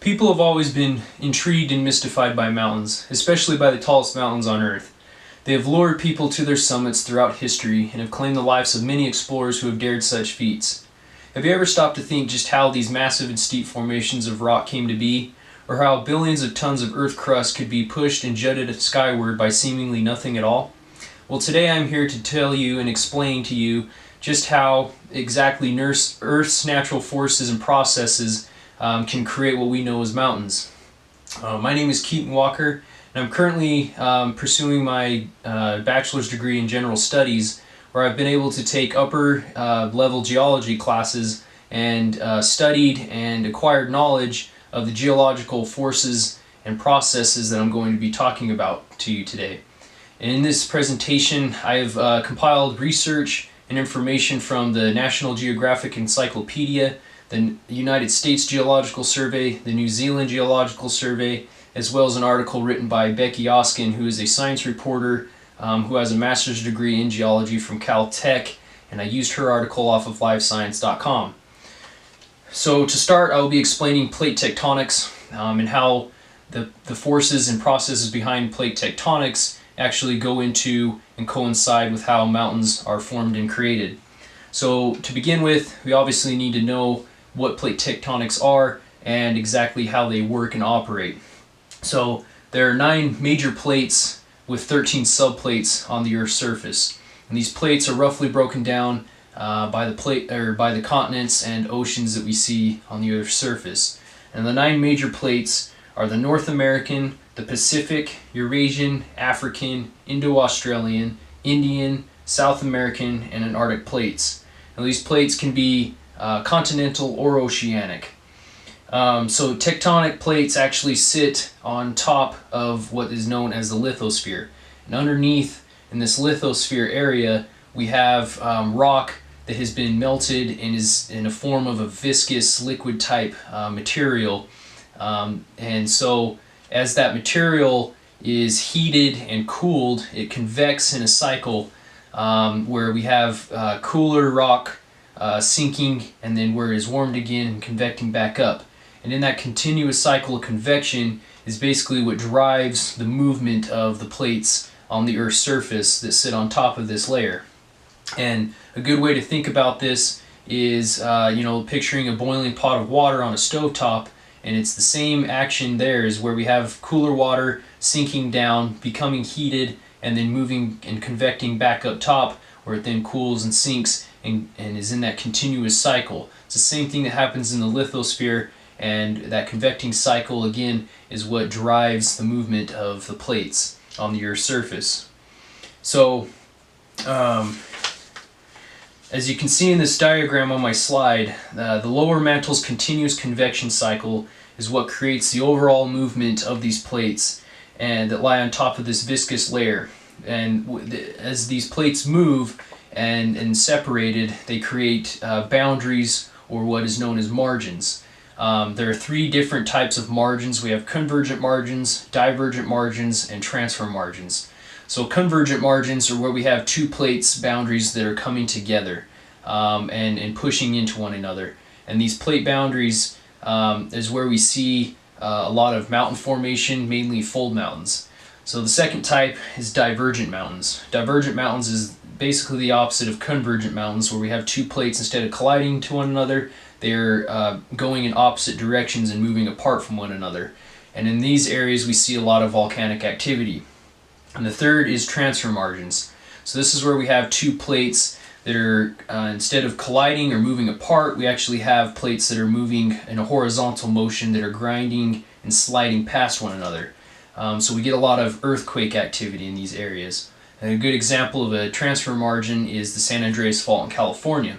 People have always been intrigued and mystified by mountains, especially by the tallest mountains on Earth. They have lured people to their summits throughout history and have claimed the lives of many explorers who have dared such feats. Have you ever stopped to think just how these massive and steep formations of rock came to be, or how billions of tons of Earth crust could be pushed and jutted skyward by seemingly nothing at all? Well, today I'm here to tell you and explain to you just how exactly Earth's natural forces and processes can create what we know as mountains. My name is Keaton Walker, and I'm currently pursuing my bachelor's degree in general studies, where I've been able to take upper level geology classes and studied and acquired knowledge of the geological forces and processes that I'm going to be talking about to you today. And in this presentation, I've compiled research and information from the National Geographic Encyclopedia, the United States Geological Survey, the New Zealand Geological Survey, as well as an article written by Becky Oskin, who is a science reporter who has a master's degree in geology from Caltech, and I used her article off of livescience.com. So to start, I will be explaining plate tectonics and how the forces and processes behind plate tectonics actually go into and coincide with how mountains are formed and created. So to begin with, we obviously need to know what plate tectonics are and exactly how they work and operate. So there are 9 major plates with 13 subplates on the Earth's surface, and these plates are roughly broken down by the continents and oceans that we see on the Earth's surface. And the 9 major plates are the North American, the Pacific, Eurasian, African, Indo-Australian, Indian, South American, and Antarctic plates. Now these plates can be continental or oceanic. So tectonic plates actually sit on top of what is known as the lithosphere. And underneath, in this lithosphere area, we have rock that has been melted and is in a form of a viscous liquid type material. And so as that material is heated and cooled, it convects in a cycle where we have cooler rock sinking, and then where it is warmed again and convecting back up. And in that continuous cycle of convection is basically what drives the movement of the plates on the Earth's surface that sit on top of this layer. And a good way to think about this is picturing a boiling pot of water on a stovetop, and it's the same action there as where we have cooler water sinking down, becoming heated, and then moving and convecting back up top, where it then cools and sinks and is in that continuous cycle. It's the same thing that happens in the lithosphere, and that convecting cycle again is what drives the movement of the plates on the Earth's surface. So as you can see in this diagram on my slide, the lower mantle's continuous convection cycle is what creates the overall movement of these plates and that lie on top of this viscous layer. And as these plates move and separated, they create boundaries, or what is known as margins. There are 3 different types of margins. We have convergent margins, divergent margins, and transfer margins. So convergent margins are where we have 2 plates boundaries that are coming together and pushing into one another. And these plate boundaries is where we see a lot of mountain formation, mainly fold mountains. So the second type is divergent mountains. Divergent mountains is basically the opposite of convergent mountains, where we have 2 plates, instead of colliding to one another, they're going in opposite directions and moving apart from one another. And in these areas we see a lot of volcanic activity. And the third is transfer margins. So this is where we have 2 plates that are, instead of colliding or moving apart, we actually have plates that are moving in a horizontal motion, that are grinding and sliding past one another. So we get a lot of earthquake activity in these areas. And a good example of a transfer margin is the San Andreas Fault in California.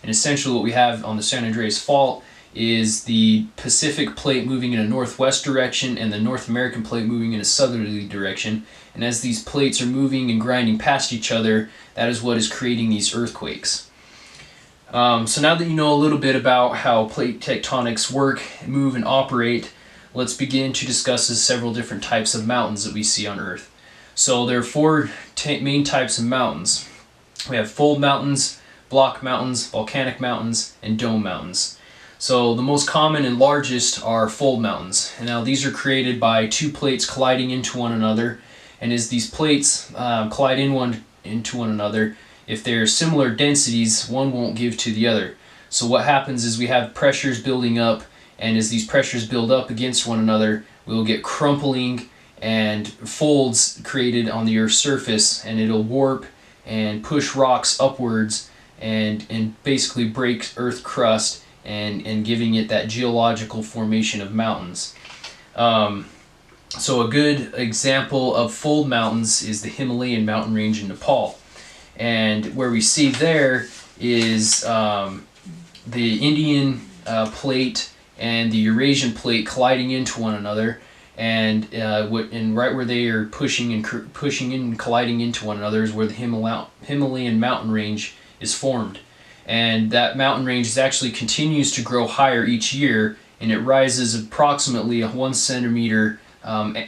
And essentially what we have on the San Andreas Fault is the Pacific plate moving in a northwest direction and the North American plate moving in a southerly direction. And as these plates are moving and grinding past each other, that is what is creating these earthquakes. So now that you know a little bit about how plate tectonics work, move, and operate, let's begin to discuss the several different types of mountains that we see on Earth. So there are 4 main types of mountains. We have fold mountains, block mountains, volcanic mountains, and dome mountains. So the most common and largest are fold mountains. And now these are created by two plates colliding into one another. And as these plates collide into one another, if they're similar densities, one won't give to the other. So what happens is we have pressures building up, and as these pressures build up against one another, we will get crumpling and folds created on the Earth's surface, and it'll warp and push rocks upwards and basically break Earth crust and giving it that geological formation of mountains. So a good example of fold mountains is the Himalayan mountain range in Nepal. And where we see there is the Indian plate and the Eurasian plate colliding into one another, and right where they are pushing and colliding into one another is where the Himalayan mountain range is formed. And that mountain range actually continues to grow higher each year, and it rises approximately 1 centimeter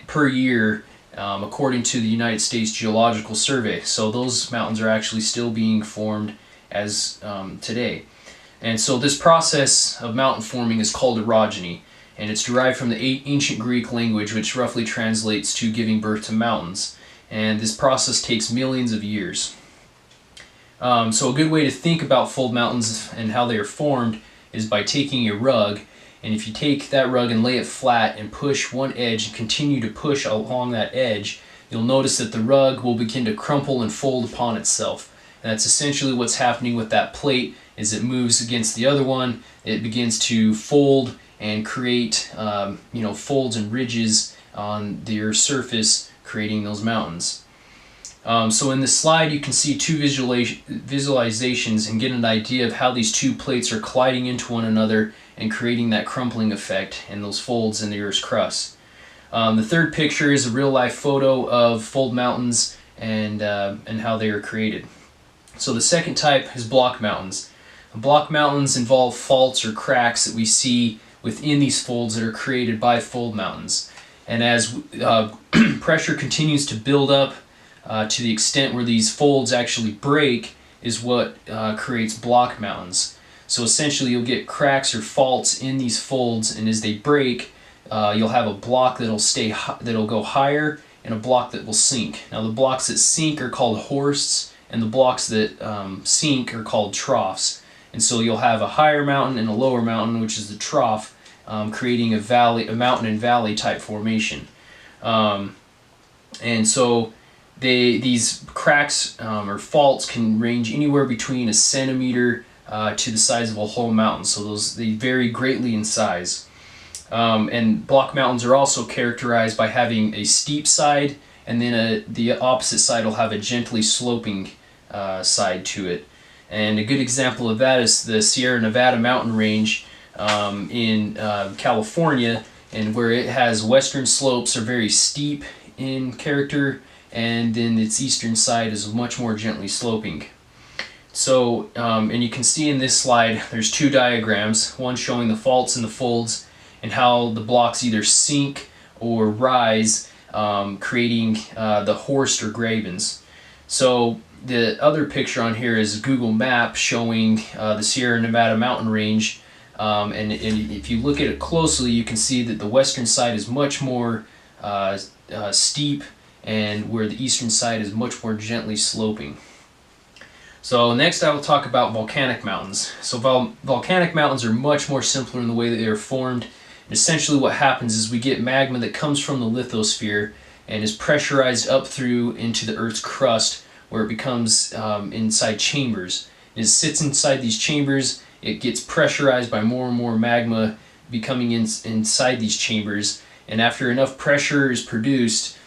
per year, according to the United States Geological Survey. So those mountains are actually still being formed as today. And so this process of mountain forming is called orogeny, and it's derived from the ancient Greek language, which roughly translates to giving birth to mountains. And this process takes millions of years. So a good way to think about fold mountains and how they are formed is by taking a rug, and if you take that rug and lay it flat and push one edge and continue to push along that edge, you'll notice that the rug will begin to crumple and fold upon itself. And that's essentially what's happening with that plate. As it moves against the other one, it begins to fold and create folds and ridges on the Earth's surface, creating those mountains. So in this slide you can see two visualizations and get an idea of how these two plates are colliding into one another and creating that crumpling effect and those folds in the Earth's crust. The third picture is a real-life photo of fold mountains and how they are created. So the second type is block mountains. Block mountains involve faults or cracks that we see within these folds that are created by fold mountains. And as pressure continues to build up to the extent where these folds actually break is what creates block mountains. So essentially you'll get cracks or faults in these folds, and as they break, you'll have a block that'll go higher and a block that will sink. Now the blocks that sink are called horsts, and the blocks that sink are called troughs. And so you'll have a higher mountain and a lower mountain, which is the trough, creating a mountain and valley type formation. And so these cracks or faults can range anywhere between a centimeter to the size of a whole mountain. So they vary greatly in size. And block mountains are also characterized by having a steep side, and then the opposite side will have a gently sloping side to it. And a good example of that is the Sierra Nevada mountain range in California, and where it has western slopes are very steep in character, and then its eastern side is much more gently sloping. So, and you can see in this slide there's two diagrams, one showing the faults and the folds and how the blocks either sink or rise, creating the horst or gravens. So the other picture on here is a Google map showing the Sierra Nevada mountain range, and if you look at it closely you can see that the western side is much more steep, and where the eastern side is much more gently sloping. So next I will talk about volcanic mountains. So volcanic mountains are much more simpler in the way that they are formed. And essentially what happens is we get magma that comes from the lithosphere and is pressurized up through into the Earth's crust, where it becomes inside chambers. As it sits inside these chambers, it gets pressurized by more and more magma becoming inside these chambers, and after enough pressure is produced,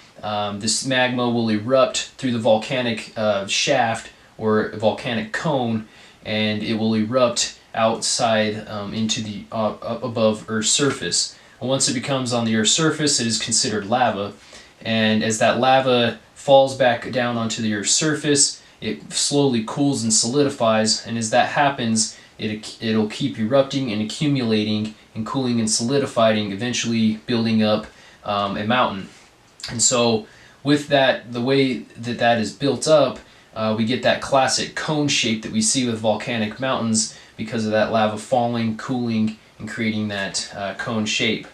this magma will erupt through the volcanic shaft or volcanic cone, and it will erupt outside into the up above Earth's surface. And once it becomes on the Earth's surface, it is considered lava, and as that lava falls back down onto the Earth's surface, it slowly cools and solidifies, and as that happens, it'll keep erupting and accumulating and cooling and solidifying, eventually building up a mountain. And so with that, the way that is built up, we get that classic cone shape that we see with volcanic mountains because of that lava falling, cooling, and creating that cone shape.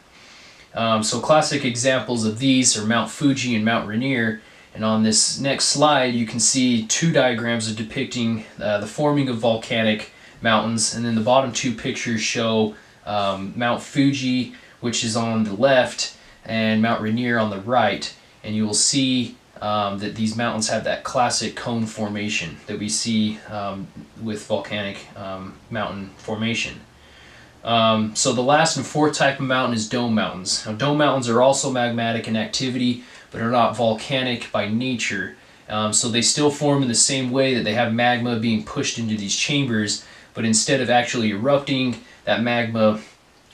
So classic examples of these are Mount Fuji and Mount Rainier. And on this next slide, you can see two diagrams of depicting the forming of volcanic mountains. And then the bottom two pictures show Mount Fuji, which is on the left, and Mount Rainier on the right. And you will see that these mountains have that classic cone formation that we see with volcanic mountain formation. So the last and fourth type of mountain is dome mountains. Now, dome mountains are also magmatic in activity, but are not volcanic by nature. So they still form in the same way that they have magma being pushed into these chambers, but instead of actually erupting, that magma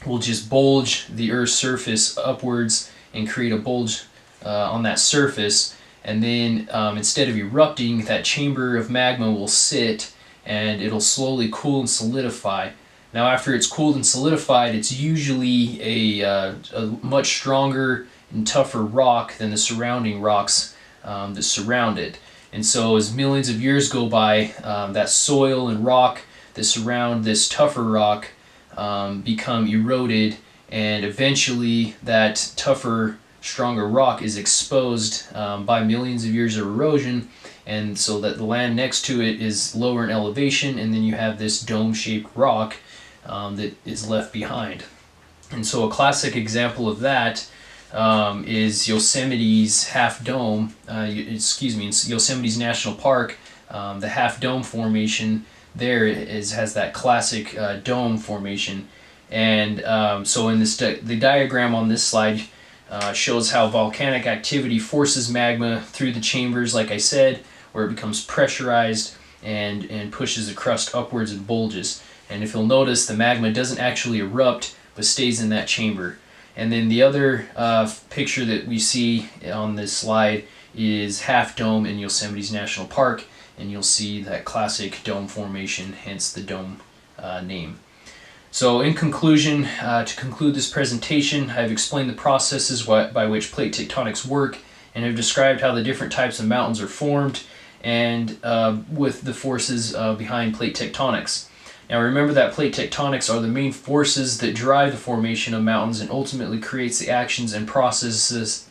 will just bulge the Earth's surface upwards and create a bulge on that surface. And then instead of erupting, that chamber of magma will sit and it'll slowly cool and solidify. Now after it's cooled and solidified, it's usually a much stronger and tougher rock than the surrounding rocks that surround it. And so as millions of years go by, that soil and rock that surround this tougher rock become eroded, and eventually that tougher, stronger rock is exposed by millions of years of erosion, and so that the land next to it is lower in elevation, and then you have this dome-shaped rock that is left behind. And so a classic example of that is Yosemite's Half Dome, Yosemite's National Park. The Half Dome formation there has that classic dome formation. And so in this the diagram on this slide shows how volcanic activity forces magma through the chambers, like I said, where it becomes pressurized and pushes the crust upwards and bulges. And if you'll notice, the magma doesn't actually erupt, but stays in that chamber. And then the other picture that we see on this slide is Half Dome in Yosemite's National Park, and you'll see that classic dome formation, hence the dome name. So in conclusion, to conclude this presentation, I've explained the processes by which plate tectonics work, and have described how the different types of mountains are formed, and with the forces behind plate tectonics. Now remember that plate tectonics are the main forces that drive the formation of mountains and ultimately creates the actions and processes